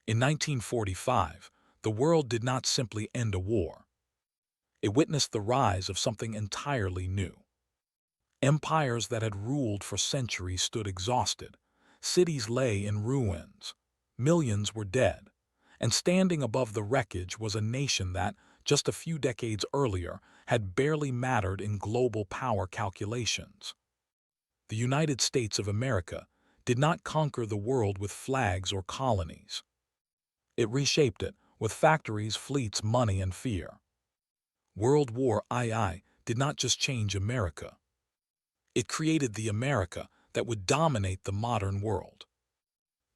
In 1945, the world did not simply end a war. It witnessed the rise of something entirely new. Empires that had ruled for centuries stood exhausted. Cities lay in ruins. Millions were dead. And standing above the wreckage was a nation that, just a few decades earlier, had barely mattered in global power calculations. The United States of America did not conquer the world with flags or colonies. It reshaped it with factories, fleets, money, and fear. World War II did not just change America. It created the America that would dominate the modern world.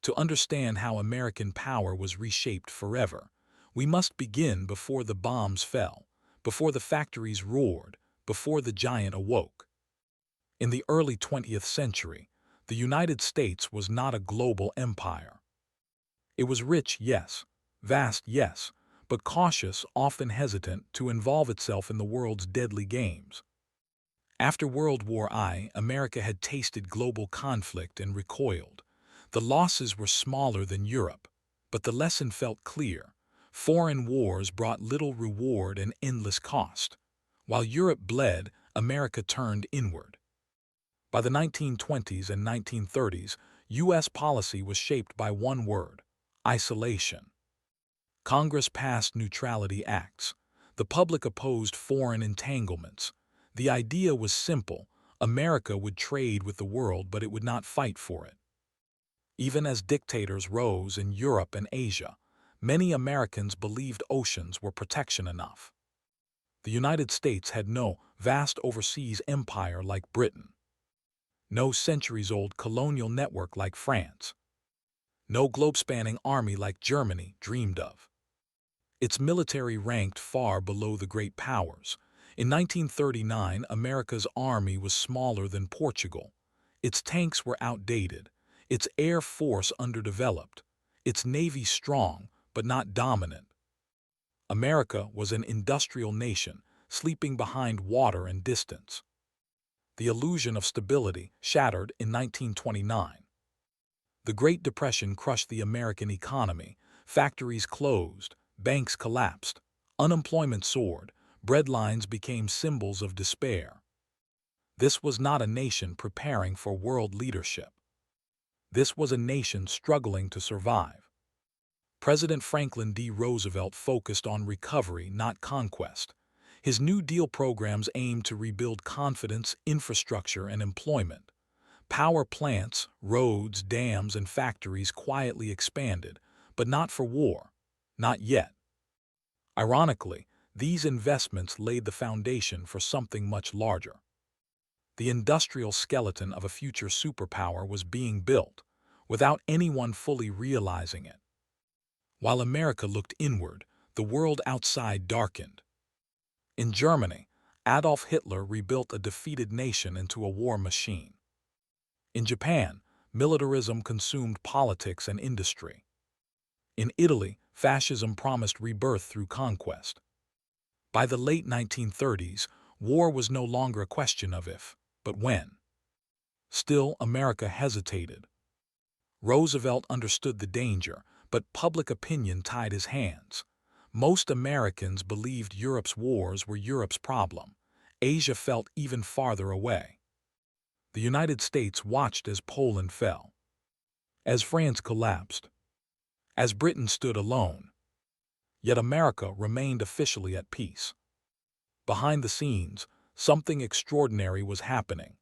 To understand how American power was reshaped forever, we must begin before the bombs fell, before the factories roared, before the giant awoke. In the early 20th century, the United States was not a global empire. It was rich, yes, vast, yes, but cautious, often hesitant to involve itself in the world's deadly games. After World War I, America had tasted global conflict and recoiled. The losses were smaller than Europe, but the lesson felt clear. Foreign wars brought little reward and endless cost. While Europe bled, America turned inward. By the 1920s and 1930s, U.S. policy was shaped by one word: isolation. Congress passed neutrality acts. The public opposed foreign entanglements. The idea was simple: America would trade with the world, but it would not fight for it. Even as dictators rose in Europe and Asia, many Americans believed oceans were protection enough. The United States had no vast overseas empire like Britain, no centuries-old colonial network like France, no globe-spanning army like Germany dreamed of. Its military ranked far below the great powers. In 1939, America's army was smaller than Portugal. Its tanks were outdated, its air force underdeveloped, its navy strong but not dominant. America was an industrial nation, sleeping behind water and distance. The illusion of stability shattered in 1929. The Great Depression crushed the American economy. Factories closed, banks collapsed, unemployment soared, breadlines became symbols of despair. This was not a nation preparing for world leadership. This was a nation struggling to survive. President Franklin D. Roosevelt focused on recovery, not conquest. His New Deal programs aimed to rebuild confidence, infrastructure, and employment. Power plants, roads, dams, and factories quietly expanded, but not for war, not yet. Ironically, these investments laid the foundation for something much larger. The industrial skeleton of a future superpower was being built, without anyone fully realizing it. While America looked inward, the world outside darkened. In Germany, Adolf Hitler rebuilt a defeated nation into a war machine. In Japan, militarism consumed politics and industry. In Italy, fascism promised rebirth through conquest. By the late 1930s, war was no longer a question of if, but when. Still, America hesitated. Roosevelt understood the danger, but public opinion tied his hands. Most Americans believed Europe's wars were Europe's problem. Asia felt even farther away. The United States watched as Poland fell, as France collapsed, as Britain stood alone. Yet America remained officially at peace. Behind the scenes, something extraordinary was happening.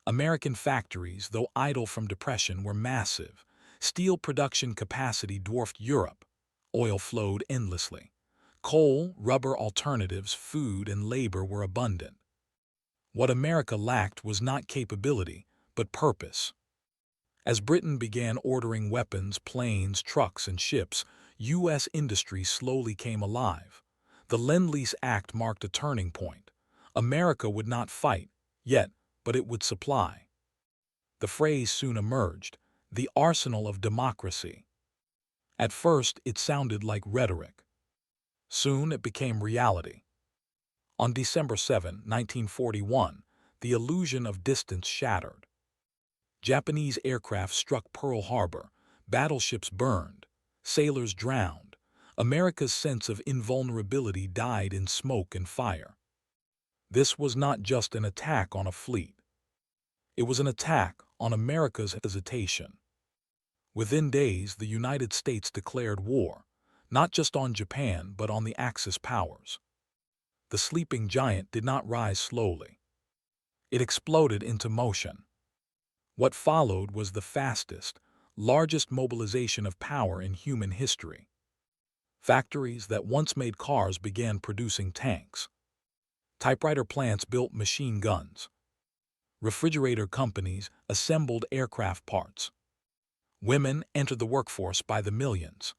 American factories, though idle from depression, were massive. Steel production capacity dwarfed Europe. Oil flowed endlessly. Coal, rubber alternatives, food, and labor were abundant. What America lacked was not capability, but purpose. As Britain began ordering weapons, planes, trucks, and ships, U.S. industry slowly came alive. The Lend-Lease Act marked a turning point. America would not fight, yet, but it would supply. The phrase soon emerged: the arsenal of democracy. At first, it sounded like rhetoric. Soon, it became reality. On December 7, 1941, the illusion of distance shattered. Japanese aircraft struck Pearl Harbor, battleships burned, Sailors drowned. America's sense of invulnerability died in smoke and fire. This was not just an attack on a fleet. It was an attack on America's hesitation. Within days, the United States declared war, not just on Japan but on the Axis powers. The sleeping giant did not rise slowly. It exploded into motion. What followed was the fastest, largest mobilization of power in human history. Factories that once made cars began producing tanks. Typewriter plants built machine guns. Refrigerator companies assembled aircraft parts. Women entered the workforce by the millions.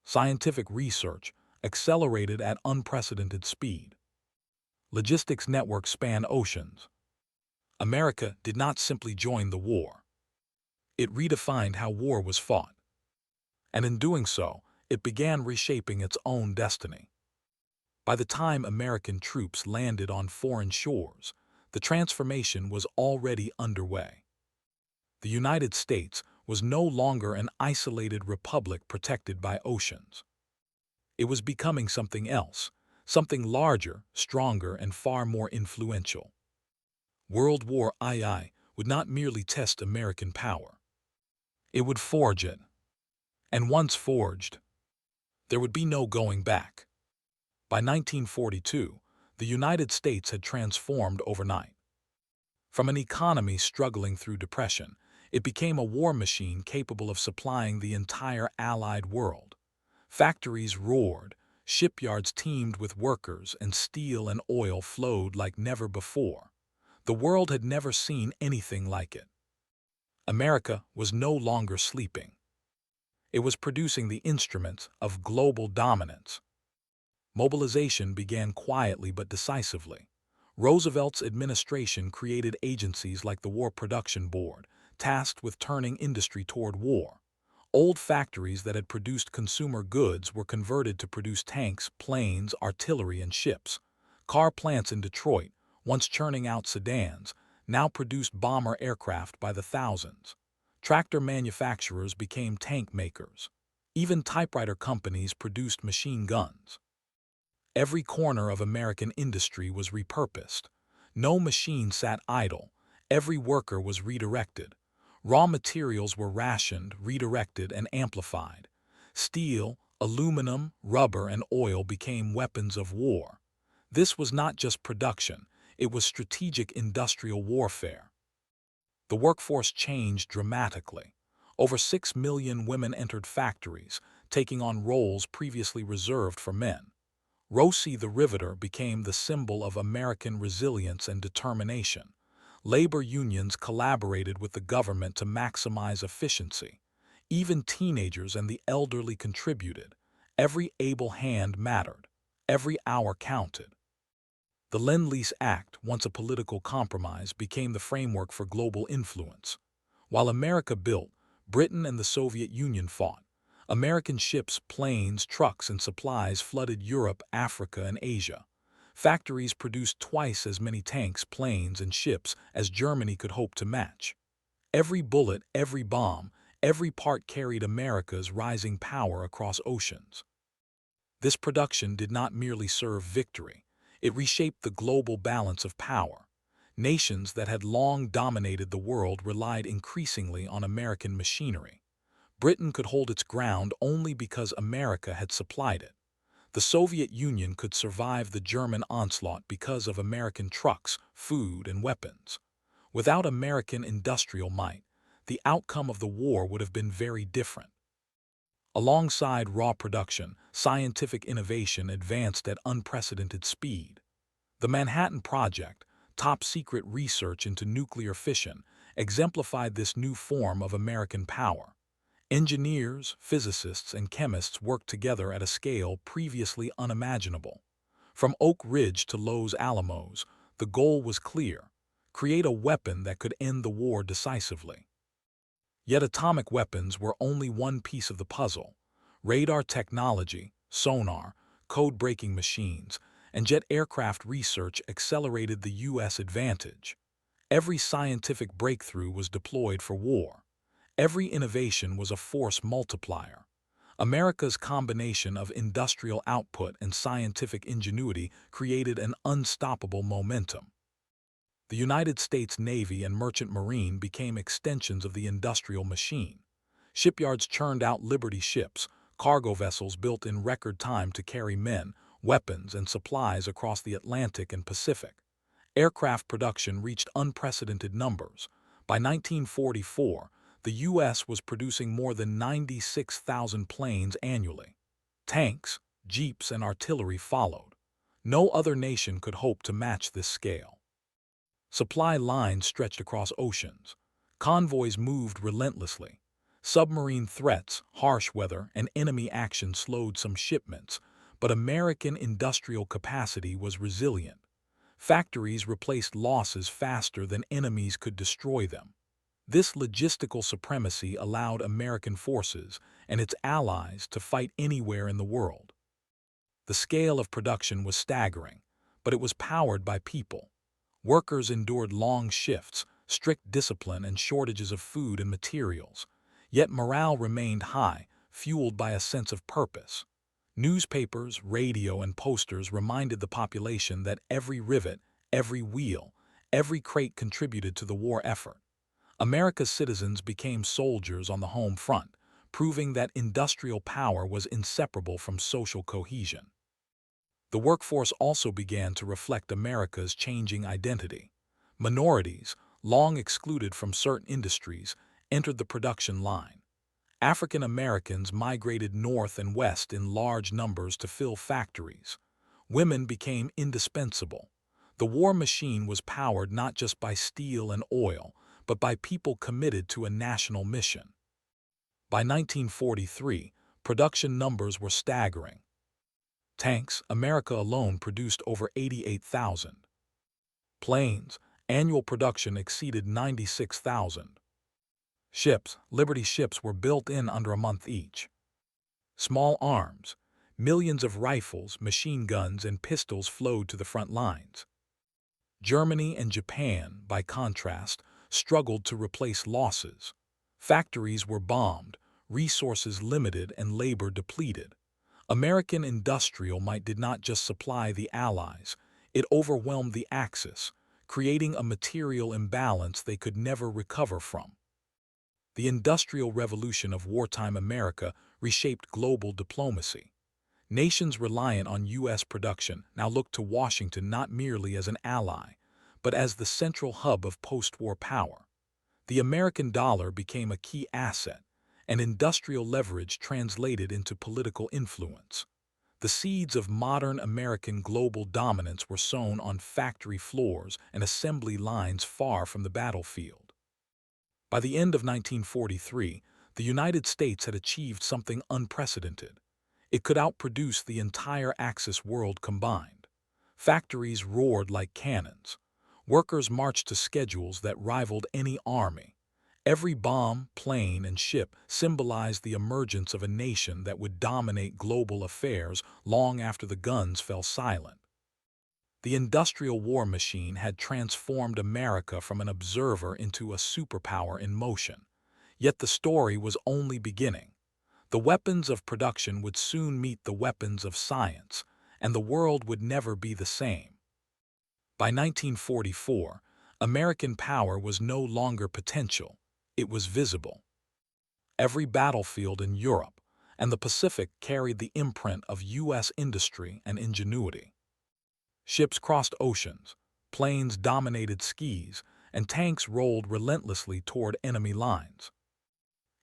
Scientific research accelerated at unprecedented speed. Logistics networks span oceans. America did not simply join the war. It redefined how war was fought. And in doing so, it began reshaping its own destiny. By the time American troops landed on foreign shores, the transformation was already underway. The United States was no longer an isolated republic protected by oceans. It was becoming something else, something larger, stronger, and far more influential. World War II would not merely test American power. It would forge it. And once forged, there would be no going back. By 1942, the United States had transformed overnight. From an economy struggling through depression, it became a war machine capable of supplying the entire Allied world. Factories roared, shipyards teemed with workers, and steel and oil flowed like never before. The world had never seen anything like it. America was no longer sleeping. It was producing the instruments of global dominance. Mobilization began quietly but decisively. Roosevelt's administration created agencies like the War Production Board, tasked with turning industry toward war. Old factories that had produced consumer goods were converted to produce tanks, planes, artillery, and ships. Car plants in Detroit, once churning out sedans, now produced bomber aircraft by the thousands. Tractor manufacturers became tank makers. Even typewriter companies produced machine guns. Every corner of American industry was repurposed. No machine sat idle. Every worker was redirected. Raw materials were rationed, redirected, and amplified. Steel, aluminum, rubber, and oil became weapons of war. This was not just production, it was strategic industrial warfare. The workforce changed dramatically. Over 6 million women entered factories, taking on roles previously reserved for men. Rosie the Riveter became the symbol of American resilience and determination. Labor unions collaborated with the government to maximize efficiency. Even teenagers and the elderly contributed. Every able hand mattered. Every hour counted. The Lend-Lease Act, once a political compromise, became the framework for global influence. While America built, Britain and the Soviet Union fought. American ships, planes, trucks, and supplies flooded Europe, Africa, and Asia. Factories produced twice as many tanks, planes, and ships as Germany could hope to match. Every bullet, every bomb, every part carried America's rising power across oceans. This production did not merely serve victory. It reshaped the global balance of power. Nations that had long dominated the world relied increasingly on American machinery. Britain could hold its ground only because America had supplied it. The Soviet Union could survive the German onslaught because of American trucks, food, and weapons. Without American industrial might, the outcome of the war would have been very different. Alongside raw production, scientific innovation advanced at unprecedented speed. The Manhattan Project, top-secret research into nuclear fission, exemplified this new form of American power. Engineers, physicists, and chemists worked together at a scale previously unimaginable. From Oak Ridge to Los Alamos, the goal was clear: create a weapon that could end the war decisively. Yet atomic weapons were only one piece of the puzzle. Radar technology, sonar, code-breaking machines, and jet aircraft research accelerated the U.S. advantage. Every scientific breakthrough was deployed for war. Every innovation was a force multiplier. America's combination of industrial output and scientific ingenuity created an unstoppable momentum. The United States Navy and Merchant Marine became extensions of the industrial machine. Shipyards churned out Liberty ships, cargo vessels built in record time to carry men, weapons, and supplies across the Atlantic and Pacific. Aircraft production reached unprecedented numbers. By 1944, the U.S. was producing more than 96,000 planes annually. Tanks, jeeps, and artillery followed. No other nation could hope to match this scale. Supply lines stretched across oceans. Convoys moved relentlessly. Submarine threats, harsh weather, and enemy action slowed some shipments, but American industrial capacity was resilient. Factories replaced losses faster than enemies could destroy them. This logistical supremacy allowed American forces and its allies to fight anywhere in the world. The scale of production was staggering, but it was powered by people. Workers endured long shifts, strict discipline, and shortages of food and materials. Yet morale remained high, fueled by a sense of purpose. Newspapers, radio, and posters reminded the population that every rivet, every wheel, every crate contributed to the war effort. America's citizens became soldiers on the home front, proving that industrial power was inseparable from social cohesion. The workforce also began to reflect America's changing identity. Minorities, long excluded from certain industries, entered the production line. African Americans migrated north and west in large numbers to fill factories. Women became indispensable. The war machine was powered not just by steel and oil, but by people committed to a national mission. By 1943, production numbers were staggering. Tanks, America alone produced over 88,000. Planes, annual production exceeded 96,000. Ships, Liberty ships, were built in under a month each. Small arms, millions of rifles, machine guns, and pistols flowed to the front lines. Germany and Japan, by contrast, struggled to replace losses. Factories were bombed, resources limited, and labor depleted. American industrial might did not just supply the Allies, it overwhelmed the Axis, creating a material imbalance they could never recover from. The Industrial Revolution of wartime America reshaped global diplomacy. Nations reliant on U.S. production now looked to Washington not merely as an ally, but as the central hub of post-war power. The American dollar became a key asset, and industrial leverage translated into political influence. The seeds of modern American global dominance were sown on factory floors and assembly lines far from the battlefield. By the end of 1943, the United States had achieved something unprecedented. It could outproduce the entire Axis world combined. Factories roared like cannons. Workers marched to schedules that rivaled any army. Every bomb, plane, and ship symbolized the emergence of a nation that would dominate global affairs long after the guns fell silent. The industrial war machine had transformed America from an observer into a superpower in motion. Yet the story was only beginning. The weapons of production would soon meet the weapons of science, and the world would never be the same. By 1944, American power was no longer potential, it was visible. Every battlefield in Europe and the Pacific carried the imprint of U.S. industry and ingenuity. Ships crossed oceans, planes dominated seas, and tanks rolled relentlessly toward enemy lines.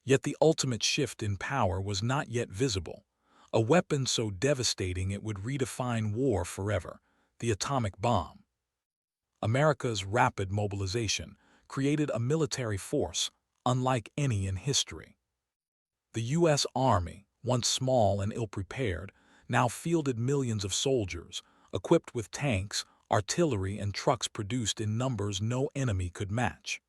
Yet the ultimate shift in power was not yet visible. A weapon so devastating it would redefine war forever, the atomic bomb. America's rapid mobilization created a military force unlike any in history. The U.S. Army, once small and ill-prepared, now fielded millions of soldiers, equipped with tanks, artillery, and trucks produced in numbers no enemy could match.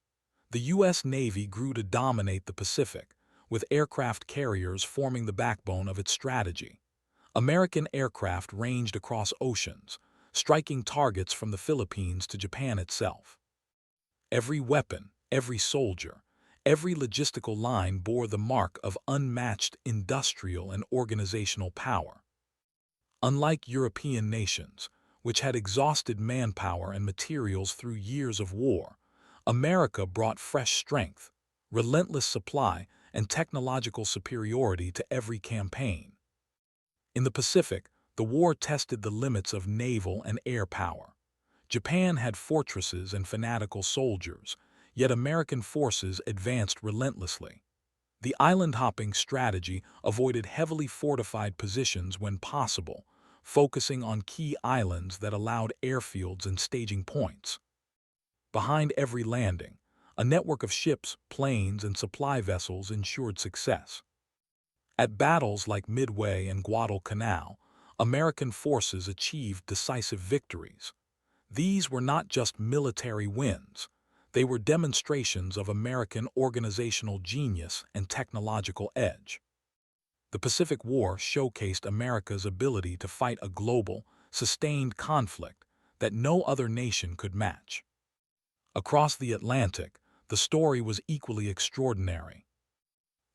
The U.S. Navy grew to dominate the Pacific, with aircraft carriers forming the backbone of its strategy. American aircraft ranged across oceans, striking targets from the Philippines to Japan itself. Every weapon, every soldier, Every logistical line bore the mark of unmatched industrial and organizational power. Unlike European nations, which had exhausted manpower and materials through years of war, America brought fresh strength, relentless supply, and technological superiority to every campaign. In the Pacific, the war tested the limits of naval and air power. Japan had fortresses and fanatical soldiers, yet American forces advanced relentlessly. The island-hopping strategy avoided heavily fortified positions when possible, focusing on key islands that allowed airfields and staging points. Behind every landing, a network of ships, planes, and supply vessels ensured success. At battles like Midway and Guadalcanal, American forces achieved decisive victories. These were not just military wins. They were demonstrations of American organizational genius and technological edge. The Pacific War showcased America's ability to fight a global, sustained conflict that no other nation could match. Across the Atlantic, the story was equally extraordinary.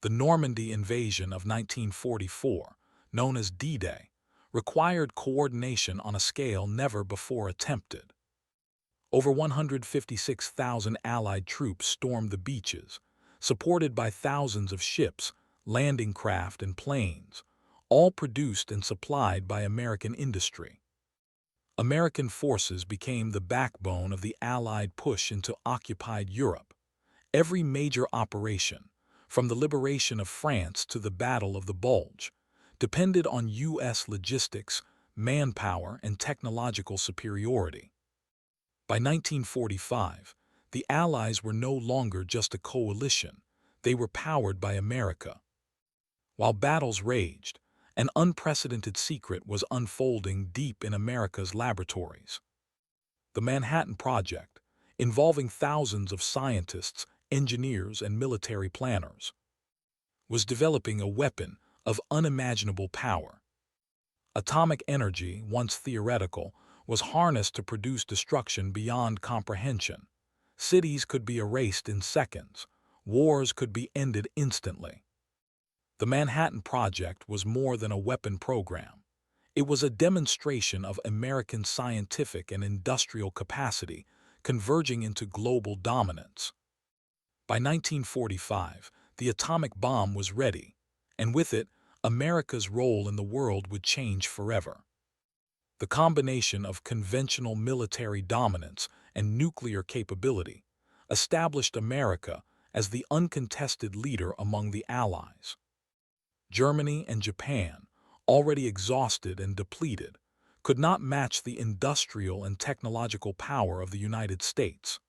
The Normandy invasion of 1944, known as D-Day, required coordination on a scale never before attempted. Over 156,000 Allied troops stormed the beaches, supported by thousands of ships, landing craft, and planes, all produced and supplied by American industry. American forces became the backbone of the Allied push into occupied Europe. Every major operation, from the liberation of France to the Battle of the Bulge, depended on U.S. logistics, manpower, and technological superiority. By 1945, the Allies were no longer just a coalition, they were powered by America. While battles raged, an unprecedented secret was unfolding deep in America's laboratories. The Manhattan Project, involving thousands of scientists, engineers, and military planners, was developing a weapon of unimaginable power. Atomic energy, once theoretical, was harnessed to produce destruction beyond comprehension. Cities could be erased in seconds. Wars could be ended instantly. The Manhattan Project was more than a weapon program. It was a demonstration of American scientific and industrial capacity converging into global dominance. By 1945, the atomic bomb was ready, and with it, America's role in the world would change forever. The combination of conventional military dominance and nuclear capability established America as the uncontested leader among the Allies. Germany and Japan, already exhausted and depleted, could not match the industrial and technological power of the United States.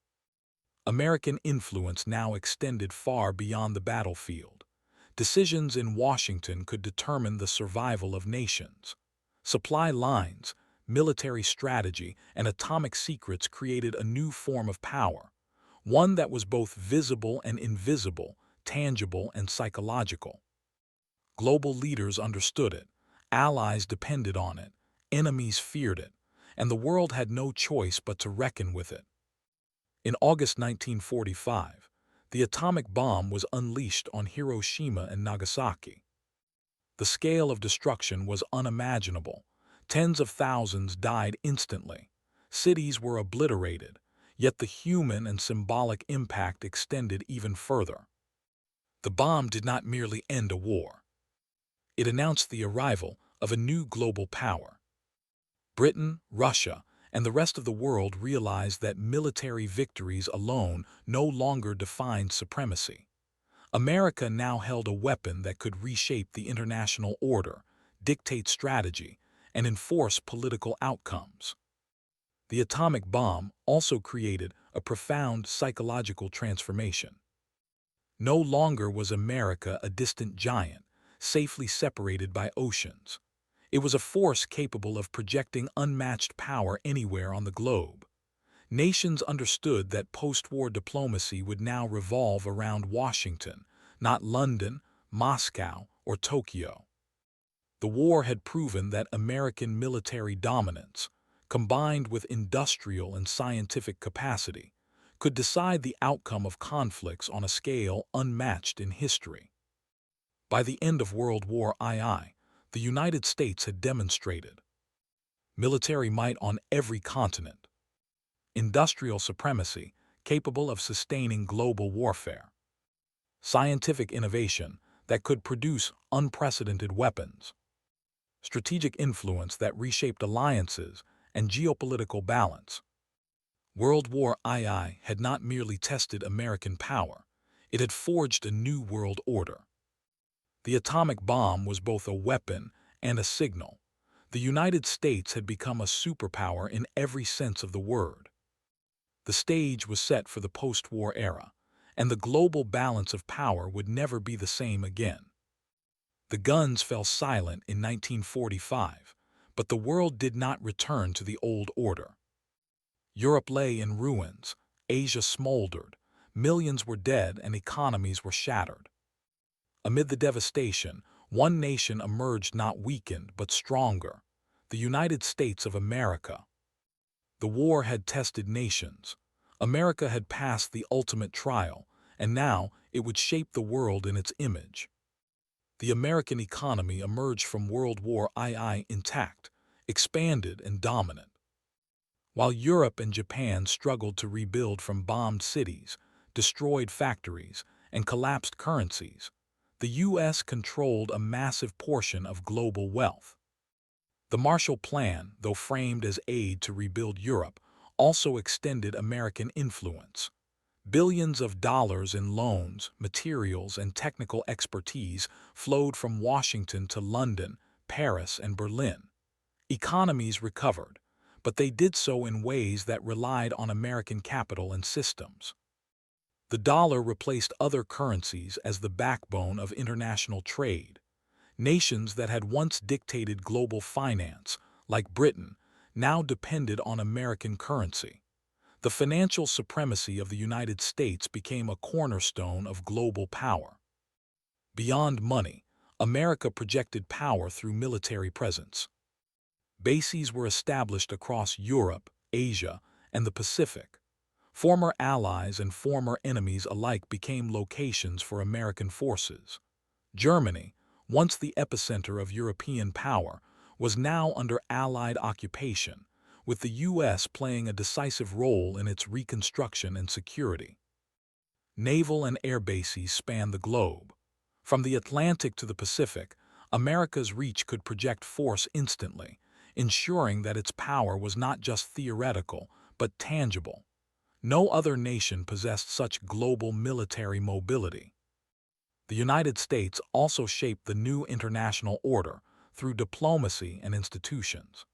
American influence now extended far beyond the battlefield. Decisions in Washington could determine the survival of nations. Supply lines, military strategy, and atomic secrets created a new form of power, one that was both visible and invisible, tangible and psychological. Global leaders understood it, allies depended on it, enemies feared it, and the world had no choice but to reckon with it. In August 1945, the atomic bomb was unleashed on Hiroshima and Nagasaki. The scale of destruction was unimaginable. Tens of thousands died instantly. Cities were obliterated, yet the human and symbolic impact extended even further. The bomb did not merely end a war. It announced the arrival of a new global power. Britain, Russia, and the rest of the world realized that military victories alone no longer defined supremacy. America now held a weapon that could reshape the international order, dictate strategy, and enforce political outcomes. The atomic bomb also created a profound psychological transformation. No longer was America a distant giant, safely separated by oceans. It was a force capable of projecting unmatched power anywhere on the globe. Nations understood that post-war diplomacy would now revolve around Washington, not London, Moscow, or Tokyo. The war had proven that American military dominance, combined with industrial and scientific capacity, could decide the outcome of conflicts on a scale unmatched in history. By the end of World War II, the United States had demonstrated military might on every continent, industrial supremacy capable of sustaining global warfare, scientific innovation that could produce unprecedented weapons, strategic influence that reshaped alliances and geopolitical balance. World War II had not merely tested American power, it had forged a new world order. The atomic bomb was both a weapon and a signal. The United States had become a superpower in every sense of the word. The stage was set for the post-war era, and the global balance of power would never be the same again. The guns fell silent in 1945, but the world did not return to the old order. Europe lay in ruins, Asia smoldered, millions were dead and economies were shattered. Amid the devastation, one nation emerged not weakened but stronger, the United States of America. The war had tested nations. America had passed the ultimate trial, and now it would shape the world in its image. The American economy emerged from World War II intact, expanded and dominant. While Europe and Japan struggled to rebuild from bombed cities, destroyed factories, and collapsed currencies, the U.S. controlled a massive portion of global wealth. The Marshall Plan, though framed as aid to rebuild Europe, also extended American influence. Billions of dollars in loans, materials, and technical expertise flowed from Washington to London, Paris, and Berlin. Economies recovered, but they did so in ways that relied on American capital and systems. The dollar replaced other currencies as the backbone of international trade. Nations that had once dictated global finance, like Britain, now depended on American currency. The financial supremacy of the United States became a cornerstone of global power. Beyond money, America projected power through military presence. Bases were established across Europe, Asia, and the Pacific. Former allies and former enemies alike became locations for American forces. Germany, once the epicenter of European power, was now under Allied occupation, with the U.S. playing a decisive role in its reconstruction and security. Naval and air bases spanned the globe. From the Atlantic to the Pacific, America's reach could project force instantly, ensuring that its power was not just theoretical, but tangible. No other nation possessed such global military mobility. The United States also shaped the new international order through diplomacy and institutions.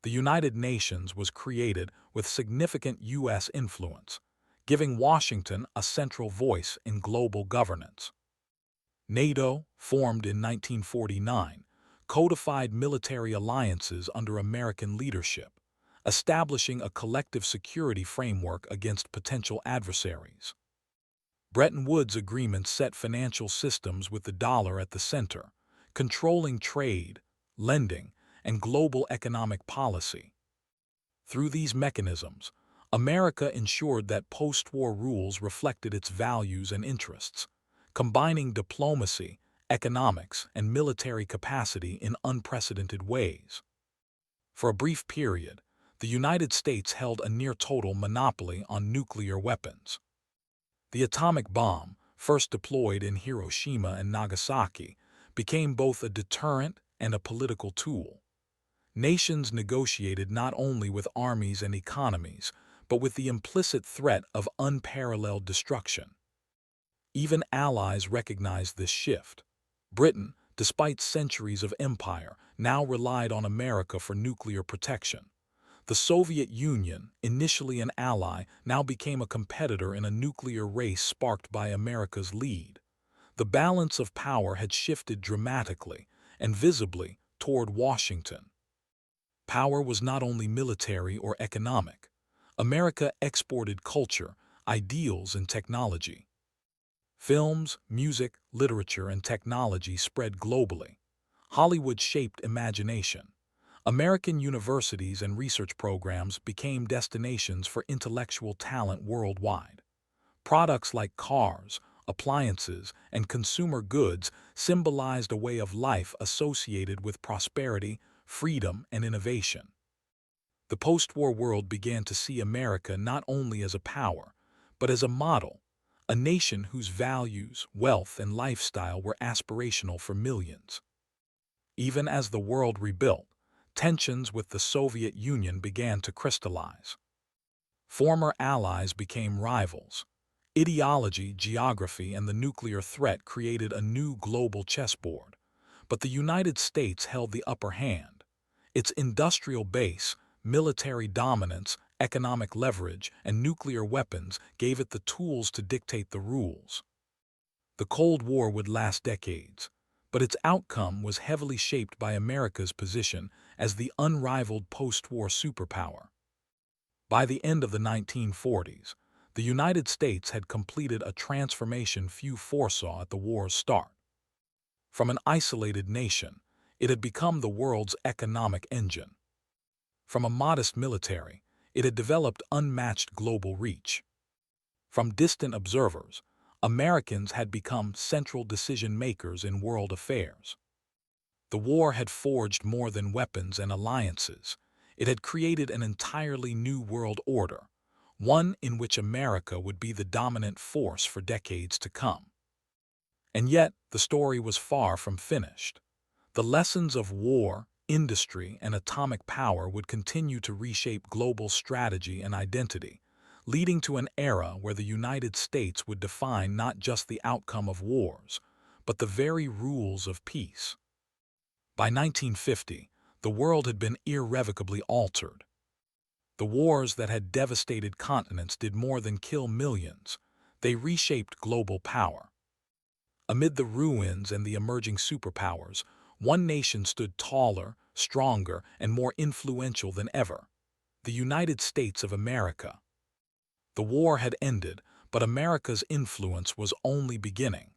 The United Nations was created with significant U.S. influence, giving Washington a central voice in global governance. NATO, formed in 1949, codified military alliances under American leadership, establishing a collective security framework against potential adversaries. Bretton Woods agreements set financial systems with the dollar at the center, controlling trade, lending, and global economic policy. Through these mechanisms, America ensured that post-war rules reflected its values and interests, combining diplomacy, economics, and military capacity in unprecedented ways. For a brief period, the United States held a near-total monopoly on nuclear weapons. The atomic bomb, first deployed in Hiroshima and Nagasaki, became both a deterrent and a political tool. Nations negotiated not only with armies and economies, but with the implicit threat of unparalleled destruction. Even allies recognized this shift. Britain, despite centuries of empire, now relied on America for nuclear protection. The Soviet Union, initially an ally, now became a competitor in a nuclear race sparked by America's lead. The balance of power had shifted dramatically and visibly toward Washington. Power was not only military or economic. America exported culture, ideals, and technology. Films, music, literature, and technology spread globally. Hollywood shaped imagination. American universities and research programs became destinations for intellectual talent worldwide. Products like cars, appliances, and consumer goods symbolized a way of life associated with prosperity, freedom, and innovation. The post-war world began to see America not only as a power, but as a model, a nation whose values, wealth, and lifestyle were aspirational for millions. Even as the world rebuilt, tensions with the Soviet Union began to crystallize. Former allies became rivals. Ideology, geography, and the nuclear threat created a new global chessboard. But the United States held the upper hand. Its industrial base, military dominance, economic leverage, and nuclear weapons gave it the tools to dictate the rules. The Cold War would last decades, but its outcome was heavily shaped by America's position as the unrivaled post-war superpower. By the end of the 1940s, the United States had completed a transformation few foresaw at the war's start. From an isolated nation, it had become the world's economic engine. From a modest military, it had developed unmatched global reach. From distant observers, Americans had become central decision-makers in world affairs. The war had forged more than weapons and alliances. It had created an entirely new world order, one in which America would be the dominant force for decades to come. And yet, the story was far from finished. The lessons of war, industry, and atomic power would continue to reshape global strategy and identity, leading to an era where the United States would define not just the outcome of wars, but the very rules of peace. By 1950, the world had been irrevocably altered. The wars that had devastated continents did more than kill millions. They reshaped global power. Amid the ruins and the emerging superpowers, one nation stood taller, stronger, and more influential than ever: the United States of America. The war had ended, but America's influence was only beginning.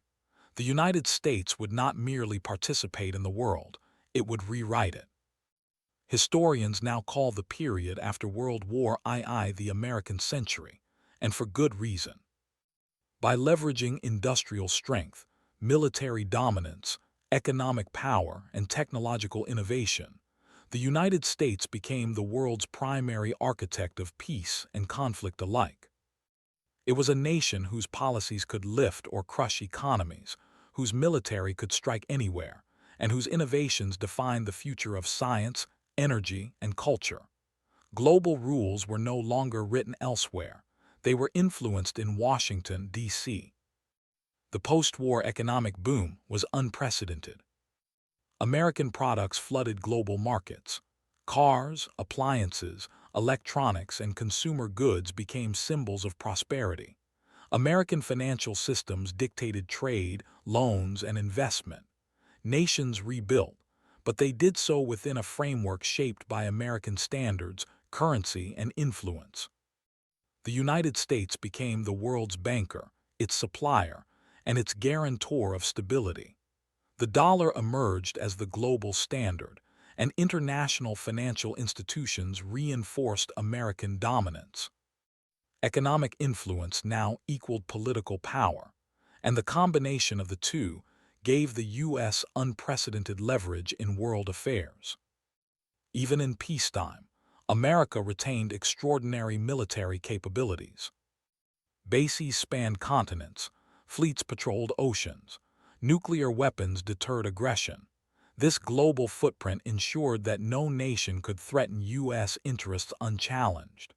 The United States would not merely participate in the world, it would rewrite it. Historians now call the period after World War II the American century, and for good reason. By leveraging industrial strength, military dominance, economic power, and technological innovation, the United States became the world's primary architect of peace and conflict alike. It was a nation whose policies could lift or crush economies, whose military could strike anywhere, and whose innovations defined the future of science, energy, and culture. Global rules were no longer written elsewhere. They were influenced in Washington, D.C. The post-war economic boom was unprecedented. American products flooded global markets. Cars, appliances, electronics, and consumer goods became symbols of prosperity. American financial systems dictated trade, loans, and investment. Nations rebuilt, but they did so within a framework shaped by American standards, currency, and influence. The United States became the world's banker, its supplier, and its guarantor of stability. The dollar emerged as the global standard, and international financial institutions reinforced American dominance. Economic influence now equaled political power, and the combination of the two gave the U.S. unprecedented leverage in world affairs. Even in peacetime, America retained extraordinary military capabilities. Bases spanned continents, fleets patrolled oceans, nuclear weapons deterred aggression. This global footprint ensured that no nation could threaten U.S. interests unchallenged.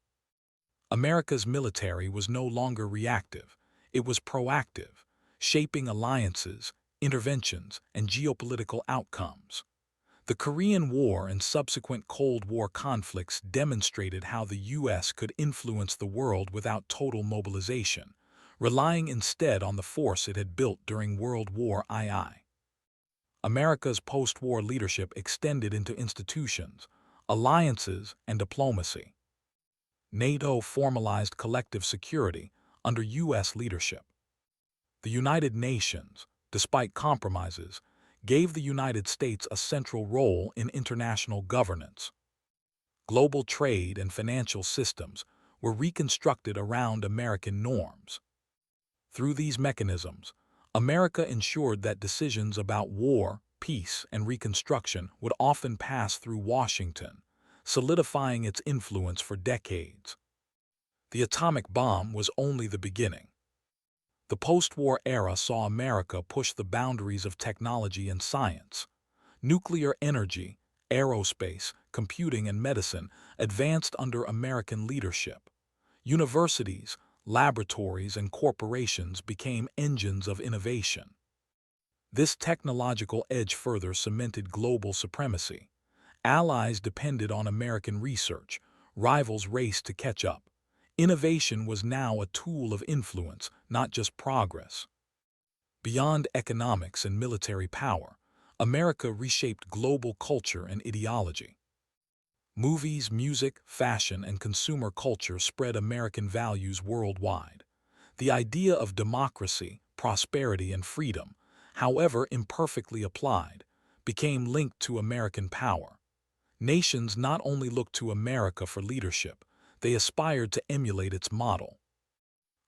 America's military was no longer reactive, it was proactive, shaping alliances, interventions, and geopolitical outcomes. The Korean War and subsequent Cold War conflicts demonstrated how the U.S. could influence the world without total mobilization, relying instead on the force it had built during World War II. America's post-war leadership extended into institutions, alliances, and diplomacy. NATO formalized collective security under U.S. leadership. The United Nations, despite compromises, gave the United States a central role in international governance. Global trade and financial systems were reconstructed around American norms. Through these mechanisms, America ensured that decisions about war, peace, and reconstruction would often pass through Washington, solidifying its influence for decades. The atomic bomb was only the beginning. The post-war era saw America push the boundaries of technology and science. Nuclear energy, aerospace, computing, and medicine advanced under American leadership. Universities, laboratories, and corporations became engines of innovation. This technological edge further cemented global supremacy. Allies depended on American research, rivals raced to catch up. Innovation was now a tool of influence, not just progress. Beyond economics and military power, America reshaped global culture and ideology. Movies, music, fashion, and consumer culture spread American values worldwide. The idea of democracy, prosperity, and freedom, however imperfectly applied, became linked to American power. Nations not only looked to America for leadership, they aspired to emulate its model.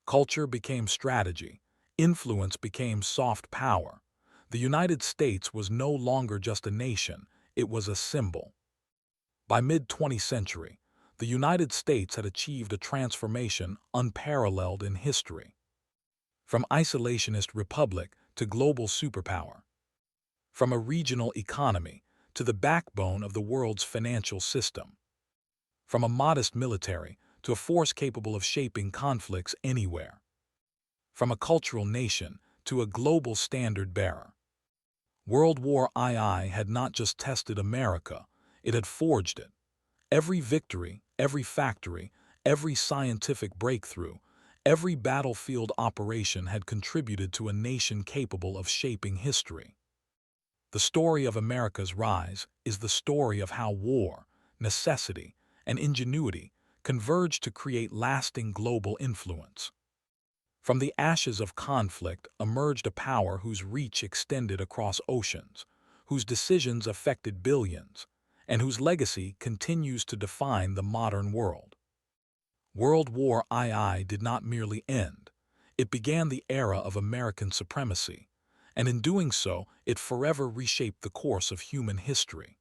Culture became strategy. Influence became soft power. The United States was no longer just a nation, it was a symbol. By mid-20th century, the United States had achieved a transformation unparalleled in history. From isolationist republic to global superpower. From a regional economy to the backbone of the world's financial system. From a modest military to a force capable of shaping conflicts anywhere. From a cultural nation to a global standard bearer. World War II had not just tested America, it had forged it. Every victory, every factory, every scientific breakthrough, every battlefield operation had contributed to a nation capable of shaping history. The story of America's rise is the story of how war, necessity, and ingenuity converged to create lasting global influence. From the ashes of conflict emerged a power whose reach extended across oceans, whose decisions affected billions, and whose legacy continues to define the modern world. World War II did not merely end. It began the era of American supremacy, and in doing so, it forever reshaped the course of human history.